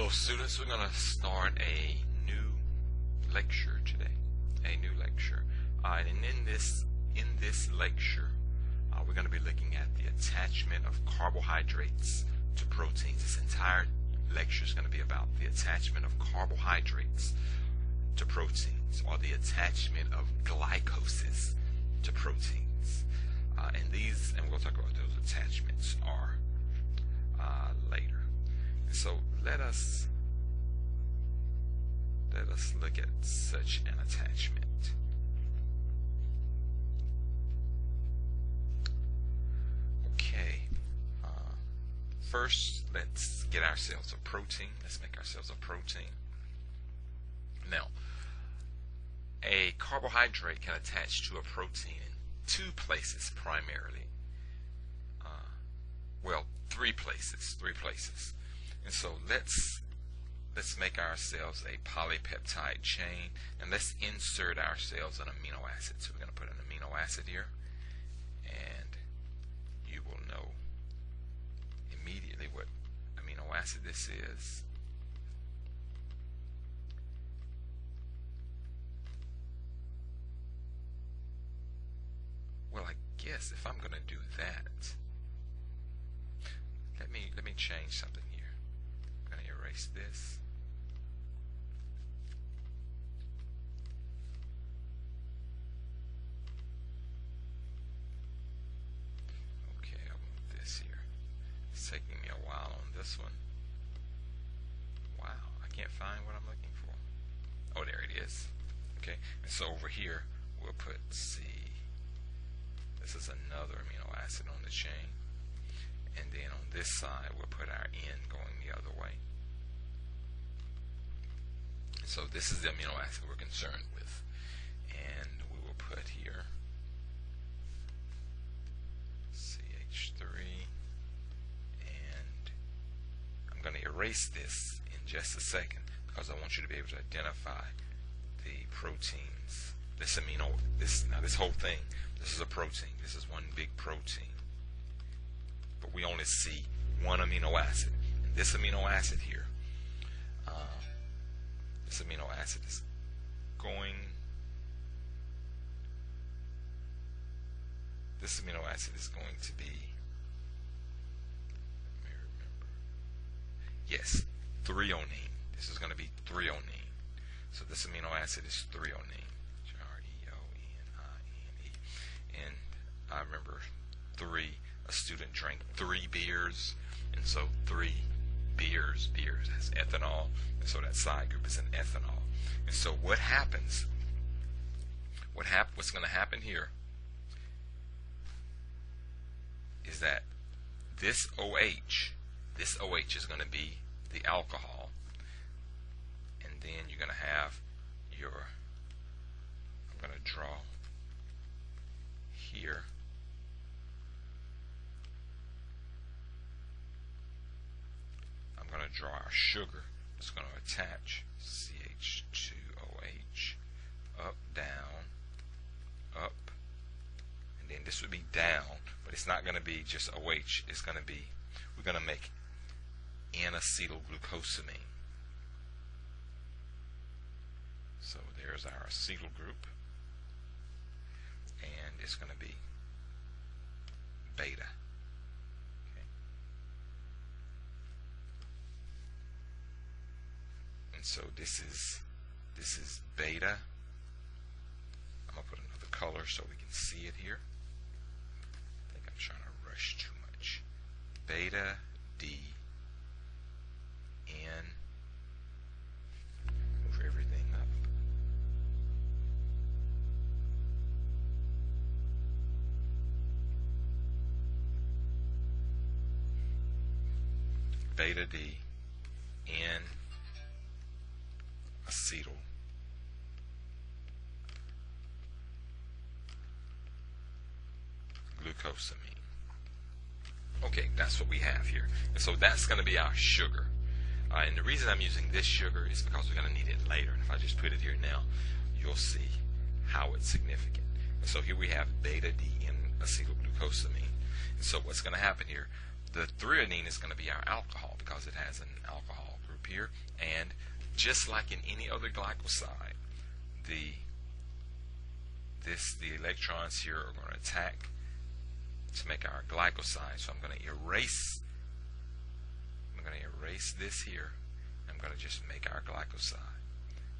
Hello students, we're going to start a new lecture today. And in this lecture, we're going to be looking at the attachment of carbohydrates to proteins. This entire lecture is going to be about the attachment of carbohydrates to proteins, or the attachment of glycoses to proteins. And we'll talk about those attachments later. So let us look at such an attachment. Okay. First, let's get ourselves a protein. Let's make ourselves a protein. Now, a carbohydrate can attach to a protein in two places primarily. Well, three places. And so let's make ourselves a polypeptide chain, and let's insert ourselves an amino acid. So we're going to put an amino acid here, and you will know immediately what amino acid this is. Well, I guess if I'm going to do that, let me change something here. I'm going to erase this. Okay, I want this here. It's taking me a while on this one. Wow, I can't find what I'm looking for. Oh, there it is. Okay, and so over here we'll put C. This is another amino acid on the chain. And then on this side, we'll put our N going the other way. So this is the amino acid we're concerned with. And we will put here CH3. And I'm going to erase this in just a second because I want you to be able to identify the proteins. This whole thing, this is a protein. This is one big protein. But we only see one amino acid. And this amino acid here, this amino acid is going to be, let me remember, yes, threonine. This is going to be threonine. So this amino acid is threonine. And I remember a student drank 3 beers, and so 3 beers, that's ethanol, and so that side group is an ethanol. And so what's going to happen here is that this OH is going to be the alcohol, and then you're going to have I'm going to draw here. I'm going to draw our sugar. It's going to attach CH2OH, up, down, up, and then this would be down, but it's not going to be just OH. It's going to be, we're going to make N-acetylglucosamine. So there's our acetyl group, and it's going to be beta. Okay. And so this is beta. I'm going to put another color so we can see it here. I think I'm trying to rush too much. Beta D N. Move everything up. Beta D N acetyl glucosamine. Okay, that's what we have here. And so that's going to be our sugar. And the reason I'm using this sugar is because we're going to need it later. And if I just put it here now, you'll see how it's significant. And so here we have beta D N acetylglucosamine. And so what's going to happen here, the threonine is going to be our alcohol because it has an alcohol group group here, and just like in any other glycoside, the electrons here are going to attack to make our glycoside. So I'm going to erase this here. I'm going to just make our glycoside.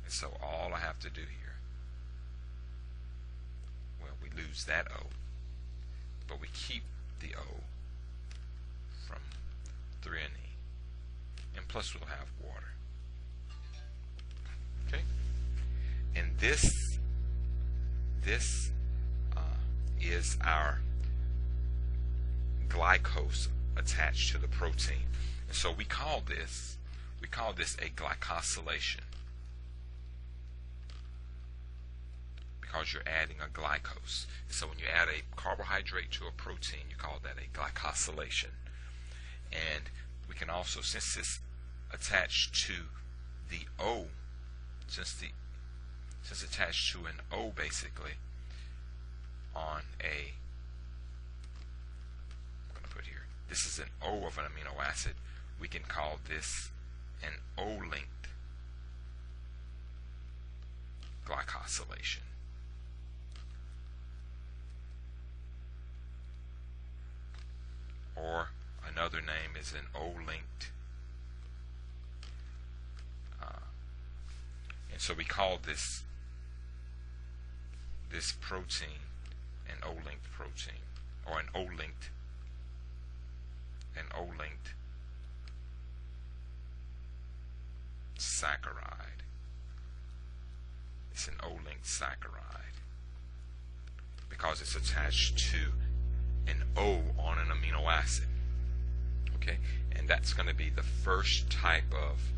And so all I have to do here, well, we lose that O, but we keep the O from threonine, and plus we'll have water. Okay, and this is our glycose attached to the protein, and so we call this a glycosylation, because you're adding a glycose. So when you add a carbohydrate to a protein, you call that a glycosylation. And we can also, since it's attached to the O, since attached to an O basically on a, I'm going to put here, this is an O of an amino acid, we can call this an O-linked glycosylation. Or another name is an O-linked, and so we call this protein an O-linked protein, or an O-linked saccharide. It's an O-linked saccharide because it's attached to an O on an amino acid. Okay, and that's going to be the first type of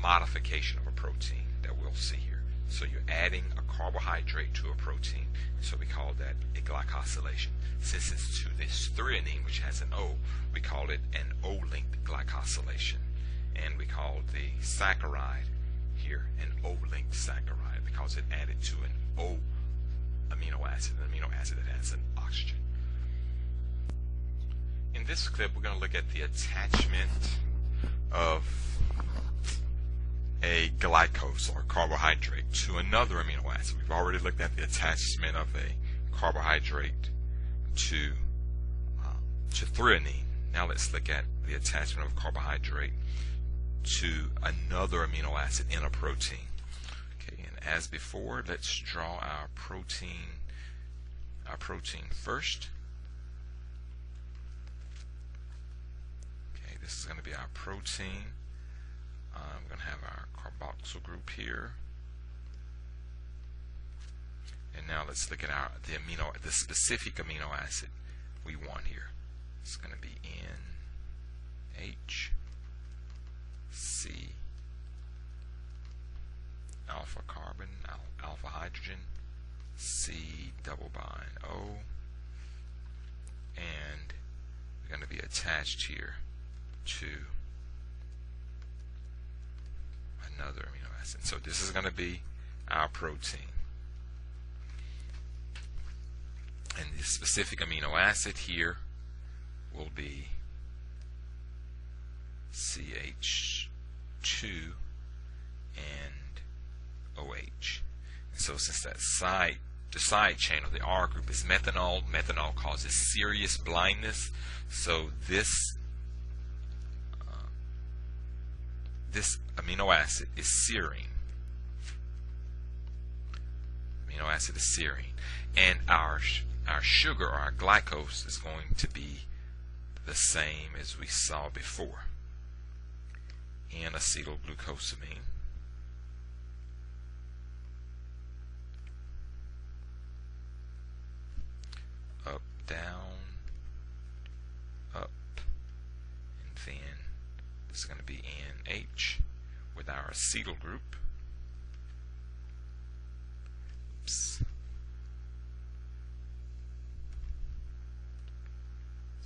modification of a protein that we'll see here. So you're adding a carbohydrate to a protein, so we call that a glycosylation. Since it's to this threonine, which has an O, we call it an O-linked glycosylation, and we call the saccharide here an O-linked saccharide because it added to an O amino acid, an amino acid that has an oxygen. In this clip, we're going to look at the attachment of a glycose or carbohydrate to another amino acid. We've already looked at the attachment of a carbohydrate to threonine. Now let's look at the attachment of a carbohydrate to another amino acid in a protein. Okay, and as before, let's draw our protein first. Okay, this is going to be our protein. We're going to have our carboxyl group here, and now let's look at the specific amino acid we want here. It's going to be NH, C, alpha carbon, alpha hydrogen, C double bind O, and we're going to be attached here to another amino acid. So this is going to be our protein, and the specific amino acid here will be CH2 and OH. And so since the side chain of the R group is methanol, methanol causes serious blindness. So this amino acid is serine. Amino acid is serine, and our sugar, or our glycose, is going to be the same as we saw before, N-acetylglucosamine. Up, down, up, and then this is going to be NH with our acetyl group. Oops.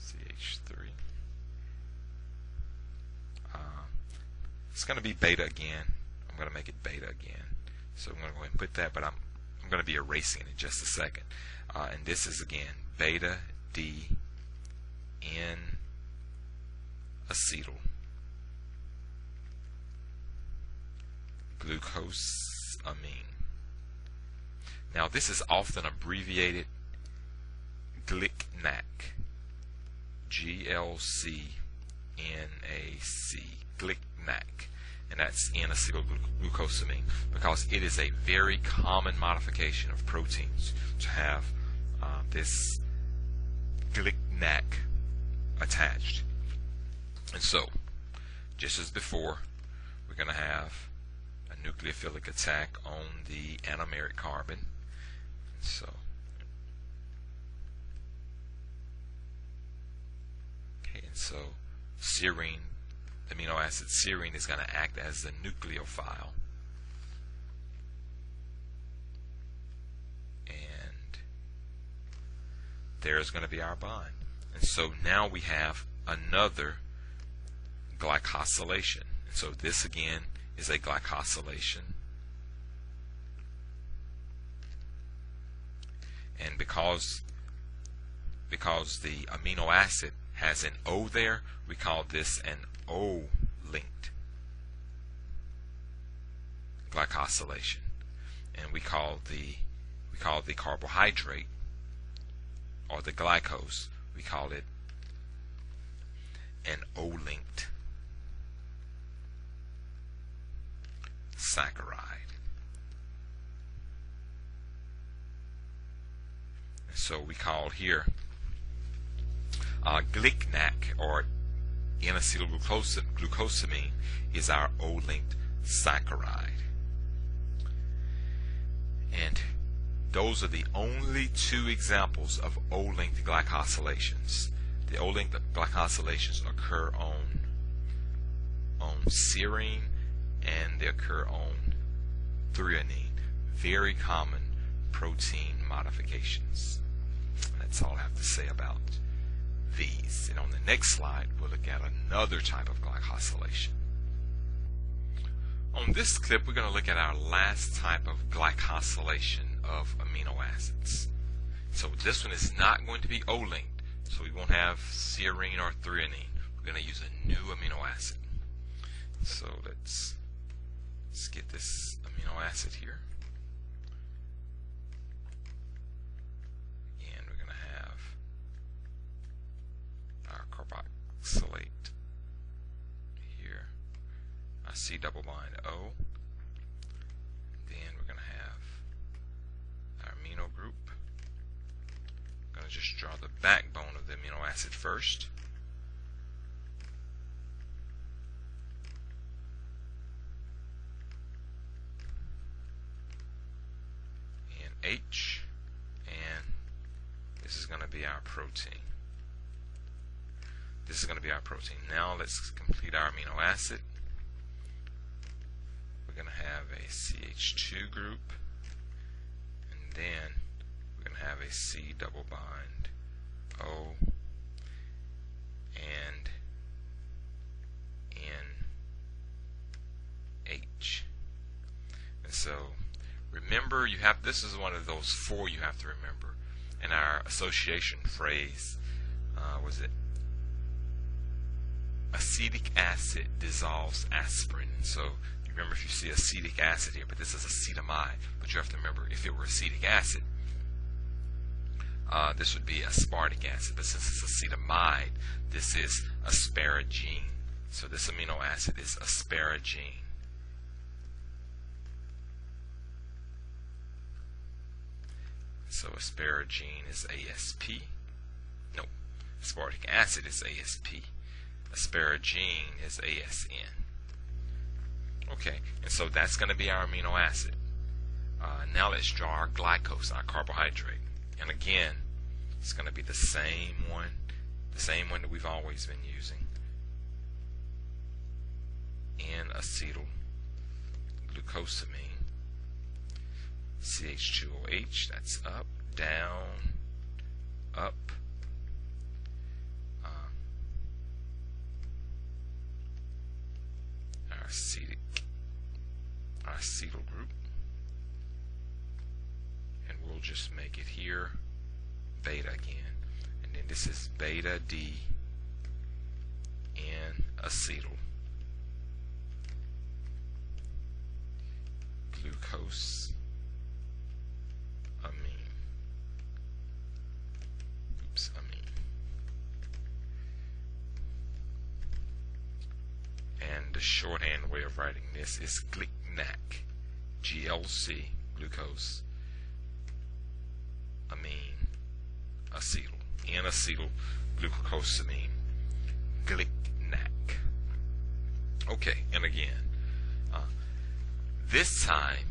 CH3. It's going to be beta again. I'm going to make it beta again. So I'm going to go ahead and put that, but I'm going to be erasing it in just a second. And this is again beta D N N-acetyl glucosamine. Now this is often abbreviated GLCNAC, G-L-C-N-A-C, GLCNAC, and that's N-acetylglucosamine, because it is a very common modification of proteins to have this GLCNAC attached. And so, just as before, we're going to have a nucleophilic attack on the anomeric carbon. So, okay, and so serine, the amino acid serine, is going to act as the nucleophile. And there's going to be our bond. And so now we have another glycosylation. And so this again is a glycosylation. And because the amino acid has an O there, we call this an O-linked glycosylation. And we call the carbohydrate, or the glycose, we call it an O-linked saccharide. So we call here GLCNAC, or N-acetylglucosamine, is our O-linked saccharide. And those are the only two examples of O-linked glycosylations. The O-linked glycosylations occur on serine, and they occur on threonine. Very common protein modifications. That's all I have to say about these. And on the next slide, we'll look at another type of glycosylation. On this clip, we're going to look at our last type of glycosylation of amino acids. So this one is not going to be O-linked, so we won't have serine or threonine. We're going to use a new amino acid. So let's get this amino acid here. And we're going to have our carboxylate here, our C double bind O. Then we're going to have our amino group. I'm going to just draw the backbone of the amino acid first. H, and this is going to be our protein. This is going to be our protein. Now let's complete our amino acid. We're going to have a CH2 group, and then we're going to have a C double bind O and NH. And so remember, you have, this is one of those four you have to remember. And our association phrase was it acetic acid dissolves aspirin. So you remember, if you see acetic acid here, but this is acetamide, but you have to remember, if it were acetic acid, this would be aspartic acid, but since it's acetamide, this is asparagine. So this amino acid is asparagine. So asparagine is ASP. No, aspartic acid is ASP. Asparagine is ASN. Okay, and so that's going to be our amino acid. Now let's draw our glycose, our carbohydrate. And again, it's going to be the same one that we've always been using. N-acetylglucosamine. CH2OH, that's up, down, up. Our acetyl group. And we'll just make it here beta again. And then this is beta D N acetyl glucose amine. Amine. And the shorthand way of writing this is GLC, GLC, glucose amine acetyl, N-acetyl glucosamine, GLC. Okay, and again, this time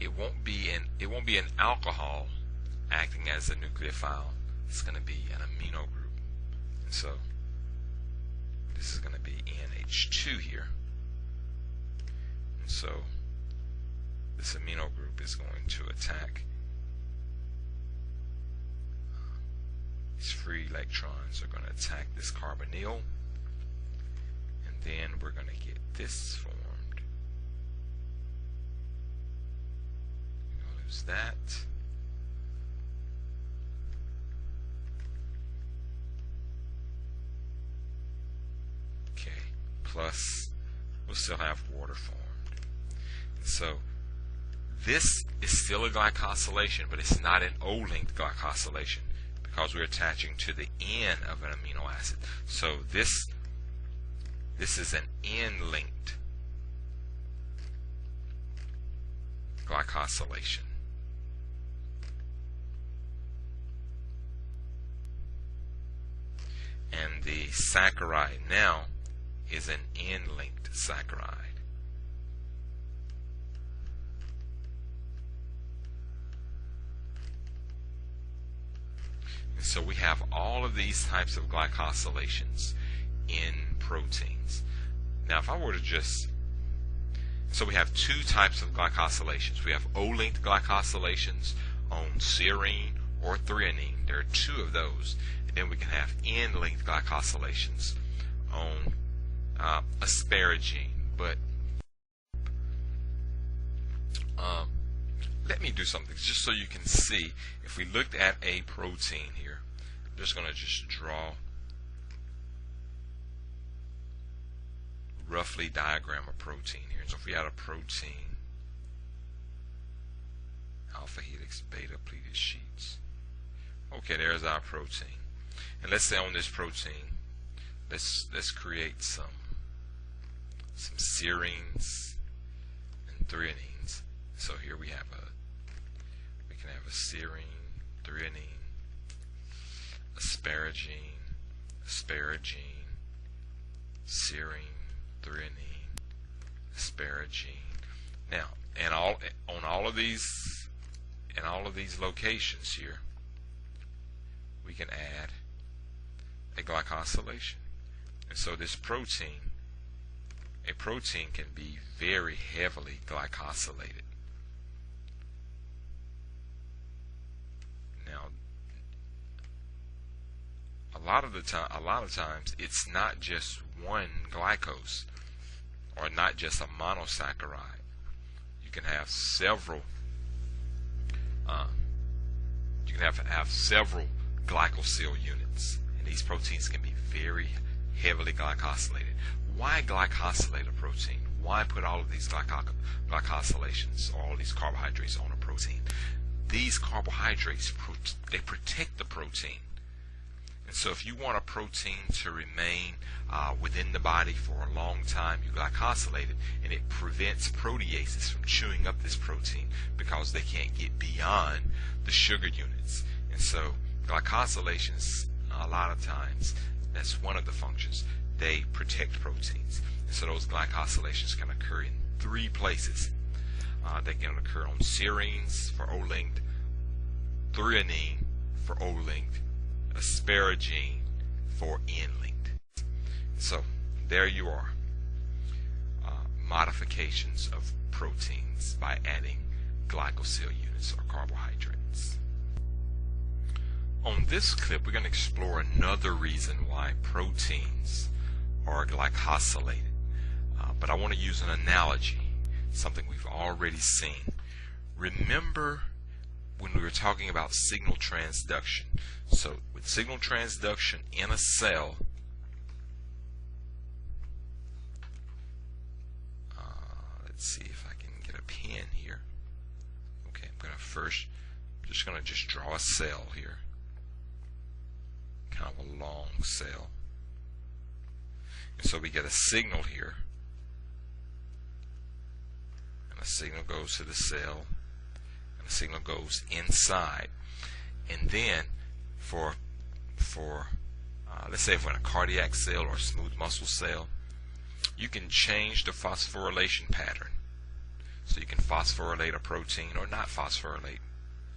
it won't be an alcohol acting as a nucleophile. It's going to be an amino group, and so this is going to be NH2 here, and so this amino group is going to attack these free electrons are going to attack this carbonyl, and then we're going to get this formed. Lose that. Okay, plus we'll still have water formed. And so this is still a glycosylation, but it's not an O-linked glycosylation because we're attaching to the N of an amino acid. So this is an N-linked glycosylation. And the saccharide now is an N-linked saccharide. And so we have all of these types of glycosylations in proteins. Now if I were to so we have two types of glycosylations. We have O-linked glycosylations on serine or threonine. There are two of those. And then we can have N-linked glycosylations on asparagine. But let me do something just so you can see. If we looked at a protein here, I'm just going to draw roughly diagram a protein here. So if we had a protein, alpha helix, beta pleated sheets. Okay, there's our protein. And let's say on this protein, let's create some serines and threonines. So here we can have a serine, threonine, asparagine, serine, threonine, asparagine. Now, and on all of these locations here, we can add a glycosylation. And so this protein, a protein can be very heavily glycosylated. Now, a lot of times it's not just one glycose or not just a monosaccharide. You can have several several glycosyl units, and these proteins can be very heavily glycosylated. Why glycosylate a protein? Why put all of these glycosylations or all these carbohydrates on a protein? These carbohydrates, they protect the protein. And so if you want a protein to remain within the body for a long time, you glycosylate it, and it prevents proteases from chewing up this protein because they can't get beyond the sugar units. And so glycosylations, a lot of times, that's one of the functions. They protect proteins. And so those glycosylations can occur in three places. They can occur on serines for O-linked, threonine for O-linked, asparagine for N-linked. So there you are. Modifications of proteins by adding glycosyl units or carbohydrates. On this clip, we're going to explore another reason why proteins are glycosylated. But I want to use an analogy, something we've already seen. Remember when we were talking about signal transduction. So with signal transduction in a cell, Let's see if I can get a pen here. Okay, I'm going to first, just going to draw a cell here. Kind of a long cell. And so we get a signal here. And the signal goes to the cell. And the signal goes inside. And then for let's say if we're in a cardiac cell or a smooth muscle cell, you can change the phosphorylation pattern. So you can phosphorylate a protein or not phosphorylate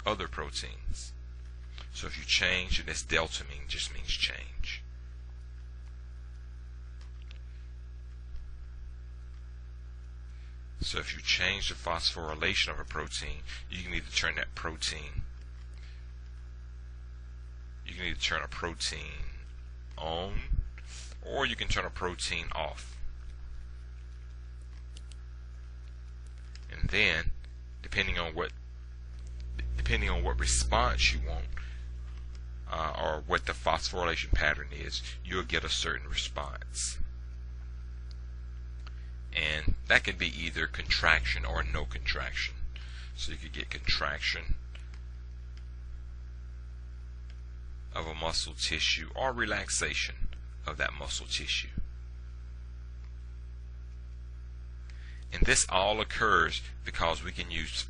other proteins. So if you change, and this delta just means change. So if you change the phosphorylation of a protein, you can either turn that protein, you can either turn a protein on, or you can turn a protein off. And then, depending on what response you want, or what the phosphorylation pattern is, you'll get a certain response. And that can be either contraction or no contraction. So you could get contraction of a muscle tissue or relaxation of that muscle tissue. And this all occurs because we can use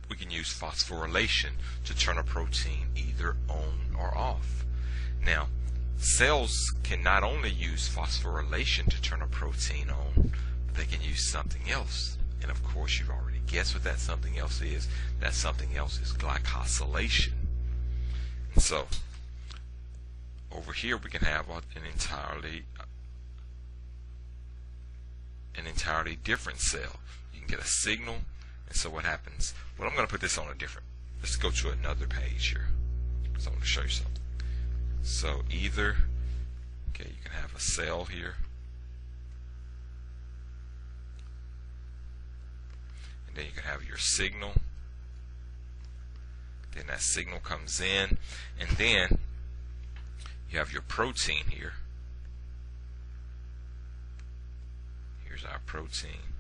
phosphorylation to turn a protein either on or off. Now, cells can not only use phosphorylation to turn a protein on, but they can use something else. And of course, you've already guessed what that something else is. That something else is glycosylation. And so, over here we can have an entirely different cell. You can get a signal, and so what happens? Well, I'm going to put this on a different. Let's go to another page here. So I'm going to show you something. So either, okay, you can have a cell here, and then you can have your signal. Then that signal comes in, and then you have your protein here. Here's our protein.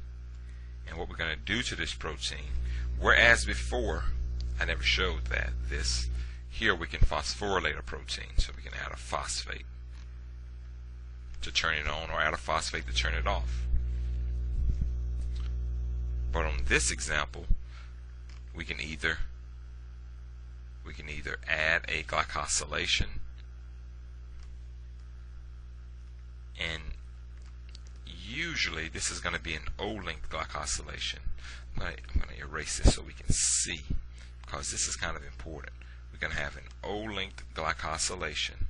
And what we're going to do to this protein, whereas before I never showed that, here we can phosphorylate a protein. So we can add a phosphate to turn it on, or add a phosphate to turn it off. But on this example, we can either add a glycosylation, and usually this is going to be an O-length glycosylation. I'm going to erase this so we can see, because this is kind of important. We're going to have an O-length glycosylation,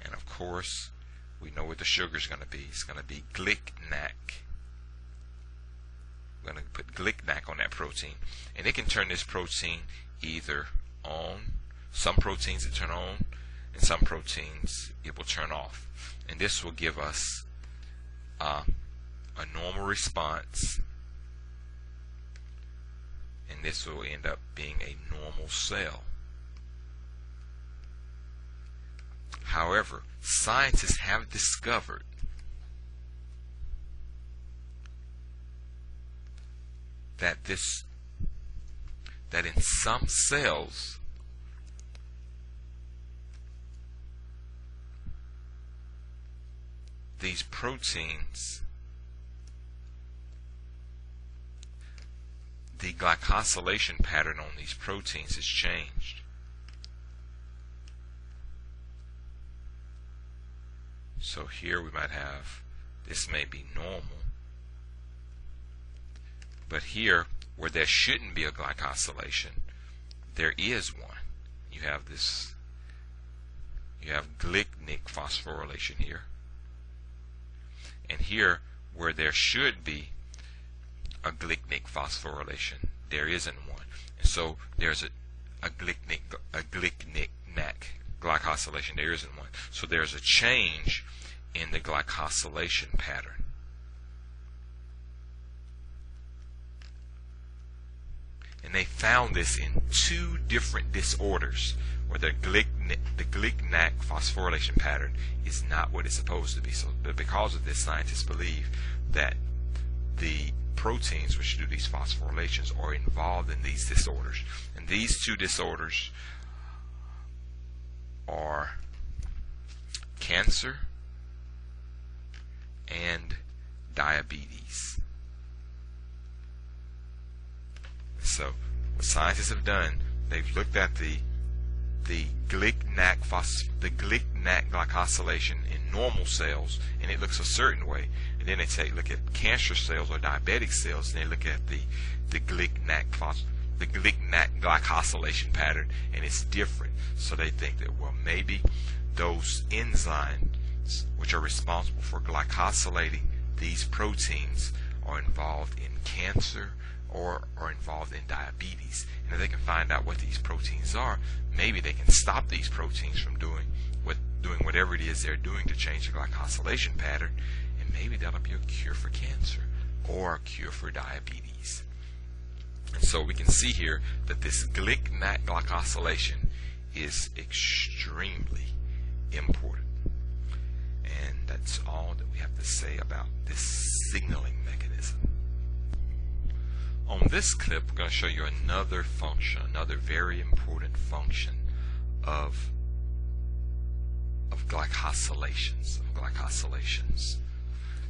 and of course we know what the sugar is going to be. It's going to be glicnac. We're going to put glicnac on that protein, and it can turn this protein either on. Some proteins it turn on, and some proteins it will turn off. And this will give us a normal response, and this will end up being a normal cell. However, scientists have discovered that in some cells these proteins, the glycosylation pattern on these proteins is changed. So here we might have, this may be normal, but here where there shouldn't be a glycosylation, there is one. You have glicnic phosphorylation here. And here, where there should be a glicnic phosphorylation, there isn't one. And so there's a glicnic glycosylation, there isn't one. So there's a change in the glycosylation pattern. And they found this in 2 different disorders, where the glicnac phosphorylation pattern is not what it's supposed to be. So because of this, scientists believe that the proteins which do these phosphorylations are involved in these disorders. And these two disorders are cancer and diabetes. So what scientists have done, they've looked at the GLIC-NAC glycosylation in normal cells, and it looks a certain way. And then they look at cancer cells or diabetic cells, and they look at the GLIC-NAC glycosylation pattern, and it's different. So they think that, well, maybe those enzymes which are responsible for glycosylating these proteins are involved in cancer or are involved in diabetes. And if they can find out what these proteins are, maybe they can stop these proteins from doing whatever it is they're doing to change the glycosylation pattern, and maybe that'll be a cure for cancer or a cure for diabetes. And so we can see here that this GLIC-NAC glycosylation is extremely important. And that's all that we have to say about this signaling mechanism. On this clip, we're going to show you another function, another very important function of glycosylations.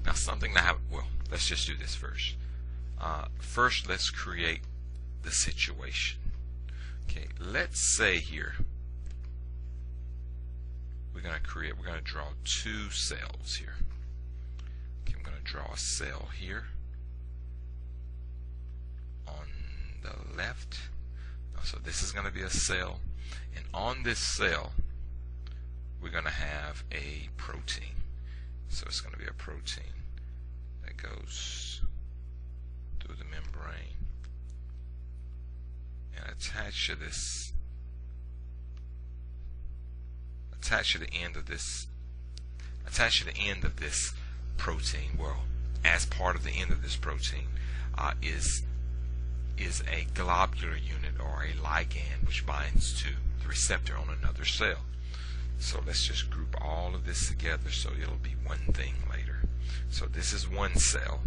Now, something that let's just do this first. First, let's create the situation. Okay, let's say here we're going to draw two cells here. Okay, I'm going to draw a cell here on the left. So this is going to be a cell, and on this cell we're going to have a protein. So it's going to be a protein that goes through the membrane and attached to the end of this protein, well, as part of the end of this protein is a globular unit or a ligand which binds to the receptor on another cell. So let's just group all of this together so it'll be one thing later. So this is one cell.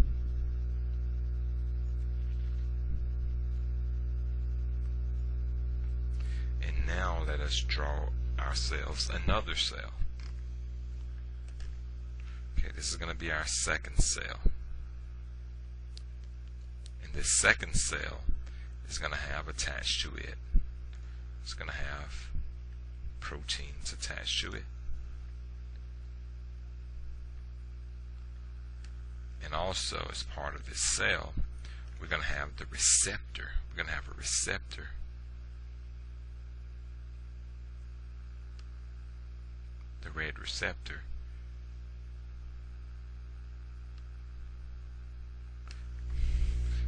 And now let us draw ourselves another cell. Okay, this is going to be our second cell. And this second cell is going to have attached to it, it's going to have proteins attached to it. And also, as part of this cell, we're going to have the receptor. We're going to have a receptor. The red receptor.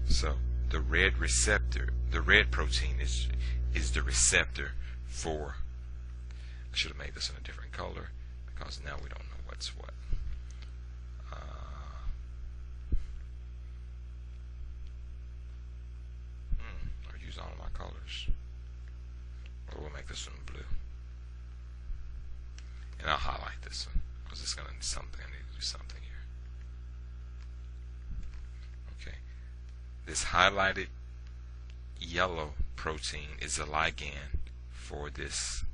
So the red receptor, the red protein is the receptor for, I should have made this in a different color because now we don't know what's what. I'll use all of my colors. Or we'll make this one blue. And I'll highlight this one because it's going to do something. I need to do something here. Okay. This highlighted yellow protein is a ligand for this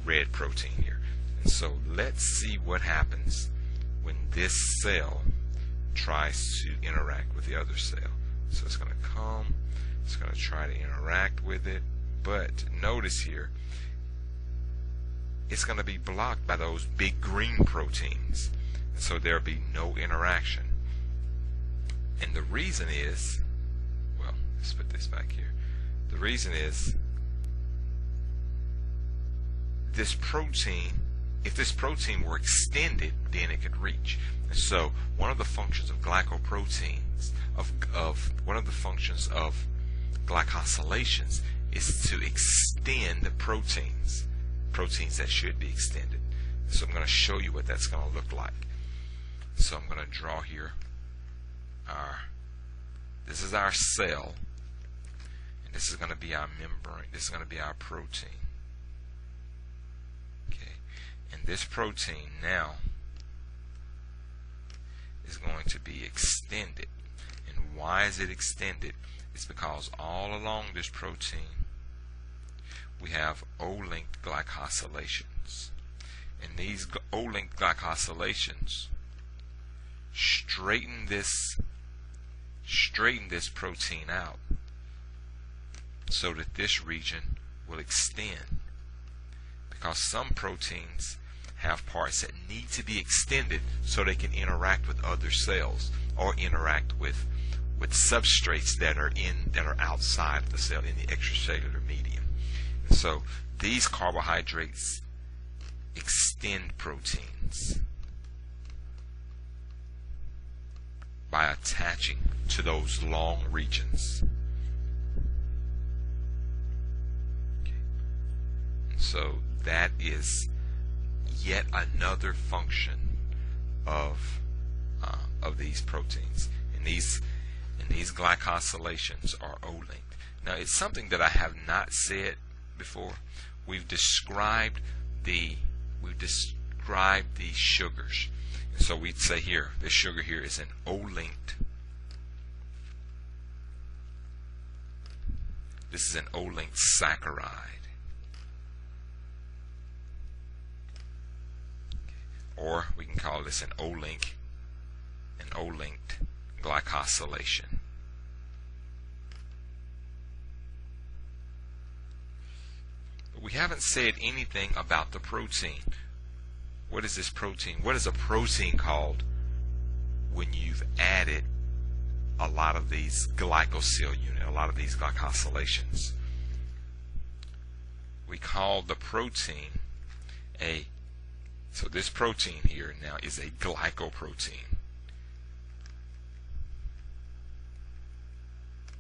red protein here. And so let's see what happens when this cell tries to interact with the other cell. So it's going to come, it's going to try to interact with it, but notice here it's going to be blocked by those big green proteins, so there'll be no interaction. And the reason is, well, let's put this back here. The reason is this protein, if this protein were extended, then it could reach. And so one of the functions of glycoproteins, one of the functions of glycosylations is to extend the proteins that should be extended. So I'm going to show you what that's going to look like. So I'm going to draw here this is our cell, and this is going to be our membrane. This is going to be our protein. Okay, and this protein now is going to be extended. And why is it extended? It's because all along this protein we have O-linked glycosylations. And these O-linked glycosylations straighten this protein out so that this region will extend. Because some proteins have parts that need to be extended so they can interact with other cells or interact with substrates that are outside of the cell in the extracellular medium. And so these carbohydrates extend proteins by attaching to those long regions. Okay. So that is yet another function of these proteins, and these glycosylations are O-linked. Now, it's something that I have not said before. We've described the sugars. And so we'd say here, this sugar here is an O-linked. This is an O-linked saccharide. Or we can call this an O-linked glycosylation. But we haven't said anything about the protein. What is this protein? What is a protein called when you've added a lot of these glycosyl units, a lot of these glycosylations? We call the protein so this protein here now is a glycoprotein.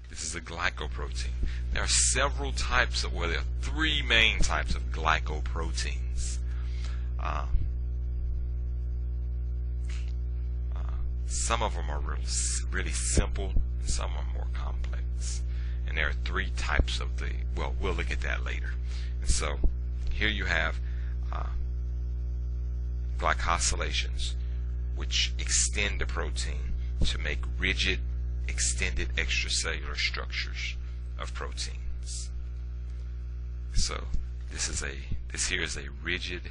This is a glycoprotein. There are several types of, there are three main types of glycoproteins. Some of them are really simple, and some are more complex. And there are three types of we'll look at that later. And so here you have glycosylations, which extend the protein to make rigid, extended extracellular structures of proteins. So this here is a rigid,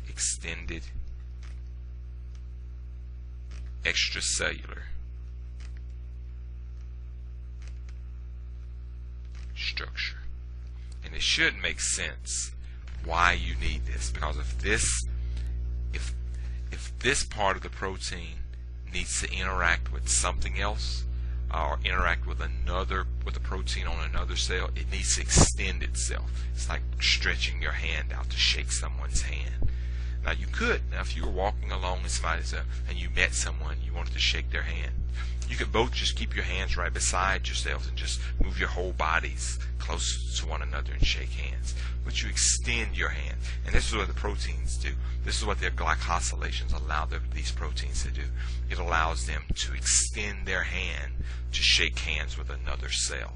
extended extracellular structure. And it should make sense why you need this, because if this part of the protein needs to interact with something else, or interact with a protein on another cell, it needs to extend itself. It's like stretching your hand out to shake someone's hand. Now if you were walking along with somebody and you met someone, you wanted to shake their hand, you could both just keep your hands right beside yourselves and just move your whole bodies close to one another and shake hands. But you extend your hand, and this is what the proteins do. This is what their glycosylations allow these proteins to do. It allows them to extend their hand to shake hands with another cell.